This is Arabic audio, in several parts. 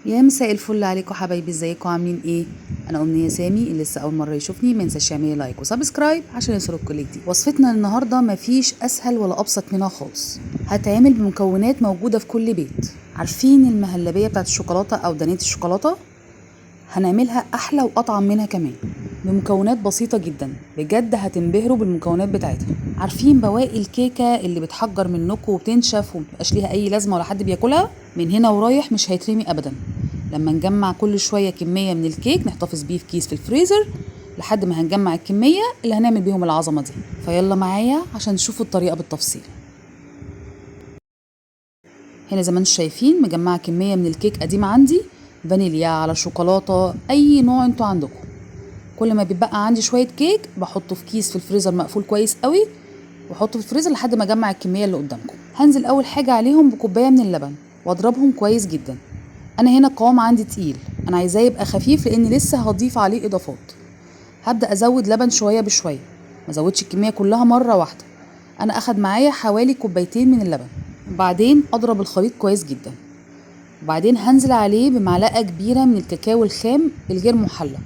يا مساء الفل عليكم حبايبي، ازيكم عاملين ايه؟ انا امنيه سامي. اللي لسه اول مره يشوفني ما ينساش يعمل لايك وسبسكرايب عشان يوصلك كل جديد. وصفتنا النهارده مفيش اسهل ولا ابسط منها خالص. هتعمل بمكونات موجوده في كل بيت. عارفين المهلبيه بتاعت الشوكولاته او دانيه الشوكولاته؟ هنعملها احلى واطعم منها كمان بمكونات بسيطه جدا. بجد هتنبهروا بالمكونات بتاعتها. عارفين بواقي الكيكه اللي بتحجر منكم وبتنشف ومبقاش ليها اي لازمه ولا حد بياكلها؟ من هنا ورايح مش هيترمي ابدا. لما نجمع كل شويه كميه من الكيك نحتفظ بيه في كيس في الفريزر لحد ما هنجمع الكميه اللي هنعمل بيهم العظمه دي. فيلا معايا عشان تشوفوا الطريقه بالتفصيل. هنا زي ما انتم شايفين مجمعه كميه من الكيك قديمه عندي، فانيليا على شوكولاته اي نوع انتوا عندكم. كل ما بيبقى عندي شويه كيك بحطه في كيس في الفريزر مقفول كويس قوي واحطه في الفريزر لحد ما اجمع الكميه اللي قدامكم. هنزل اول حاجه عليهم بكوبايه من اللبن واضربهم كويس جدا. انا هنا القوام عندي تقيل، انا عايزاه يبقى خفيف لان لسه هضيف عليه اضافات. هبدا ازود لبن شويه بشويه، ما ازودش الكميه كلها مره واحده. انا اخد معايا حوالي كوبايتين من اللبن. وبعدين اضرب الخليط كويس جدا. وبعدين هنزل عليه بمعلقه كبيره من الكاكاو الخام الغير محلى.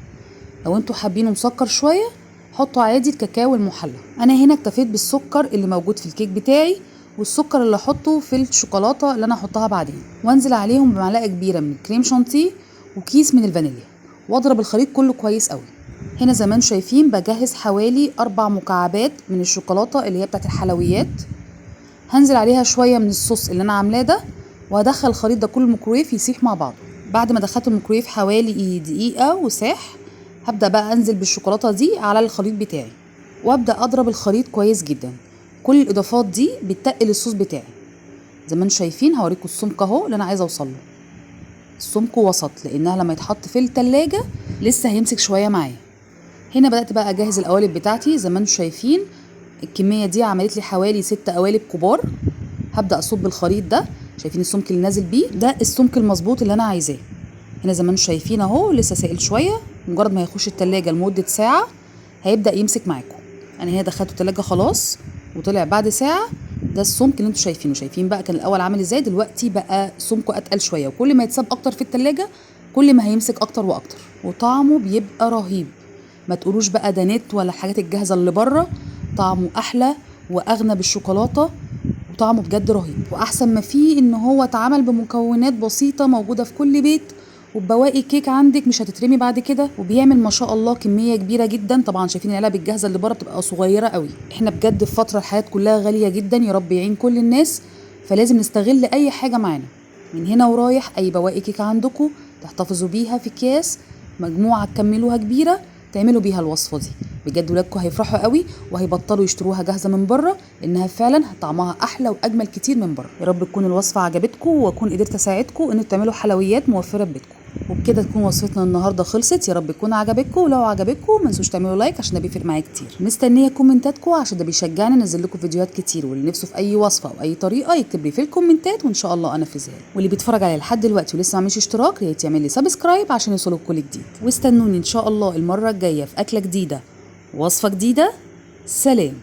لو انتوا حابينه مسكر شويه حطوا عادي الكاكاو المحلى. انا هنا اكتفيت بالسكر اللي موجود في الكيك بتاعي والسكر اللي احطه في الشوكولاته اللي انا هحطها بعدين، وانزل عليهم بمعلقه كبيره من الكريم شانتيه وكيس من الفانيليا واضرب الخليط كله كويس قوي. هنا زي ما انتم شايفين بجهز حوالي 4 مكعبات من الشوكولاته اللي هي بتاعت الحلويات. هنزل عليها شويه من الصوص اللي انا عاملاه ده وهدخل الخليط ده كله الميكرويف يسيح مع بعض. بعد ما دخلت الميكرويف حوالي دقيقه وساح، هبدا بقى انزل بالشوكولاته دي على الخليط بتاعي وابدا اضرب الخليط كويس جدا. كل الاضافات دي بتتقل الصوص بتاعي. زي ما انتم شايفين هوريكم السمك اهو اللي انا عايزه اوصل له. السمك وسط لانها لما يتحط في التلاجة لسه هيمسك شويه معايا. هنا بدات بقى اجهز القوالب بتاعتي. زي ما انتم شايفين الكميه دي عملت لي حوالي 6 قوالب كبار. هبدا اصب الخليط ده. شايفين السمك اللي نازل بيه ده السمك المظبوط اللي انا عايزاه. هنا زي ما انتم شايفين اهو لسه سائل شويه. مجرد ما يخش التلاجة لمده ساعه هيبدا يمسك معاكم. انا هنا دخلته التلاجة خلاص وطلع بعد ساعه. ده السمك اللي انتم شايفينه. شايفين بقى كان الاول عامل ازاي، دلوقتي بقى سمكه اتقل شويه. وكل ما يتساب اكتر في التلاجة كل ما هيمسك اكتر واكتر وطعمه بيبقى رهيب. ما تقولوش بقى ده نت ولا الحاجات الجاهزه اللي بره، طعمه احلى واغنى بالشوكولاته وطعمه بجد رهيب. واحسن ما فيه ان هو اتعمل بمكونات بسيطه موجوده في كل بيت وبواقي كيك عندك مش هتترمي بعد كده. وبيعمل ما شاء الله كميه كبيره جدا. طبعا شايفين العلب الجاهزه اللي بره بتبقى صغيره قوي. احنا بجد في فتره الحياه كلها غاليه جدا، يا رب يعين كل الناس، فلازم نستغل اي حاجه معانا. من هنا ورايح اي بواقي كيك عندكم تحتفظوا بيها في اكياس، مجموعه تكملوها كبيره تعملوا بيها الوصفه دي. بجد ولادكم هيفرحوا قوي وهيبطلوا يشتروها جاهزه من بره لانها فعلا طعمها احلى واجمل كتير من بره. يا رب تكون الوصفه عجبتكم واكون قدرت اساعدكم ان تعملوا حلويات موفره في بيتكم. وبكده تكون وصفتنا النهارده خلصت. يا رب تكون عجبتكم، ولو عجبتكم ما تنسوش تعملوا لايك عشان ده بيفرق معايا كتير. مستنيه كومنتاتكم عشان ده بيشجعني انزل لكم فيديوهات كتير. واللي نفسه في اي وصفه او اي طريقه يكتب لي في الكومنتات وان شاء الله انفذها له. واللي بيتفرج عليا لحد دلوقتي ولسه ما عملش اشتراك يا ريت يعمل لي سبسكرايب عشان يوصله كل جديد. واستنوني ان شاء الله المره الجايه في اكله جديده وصفه جديده. سلام.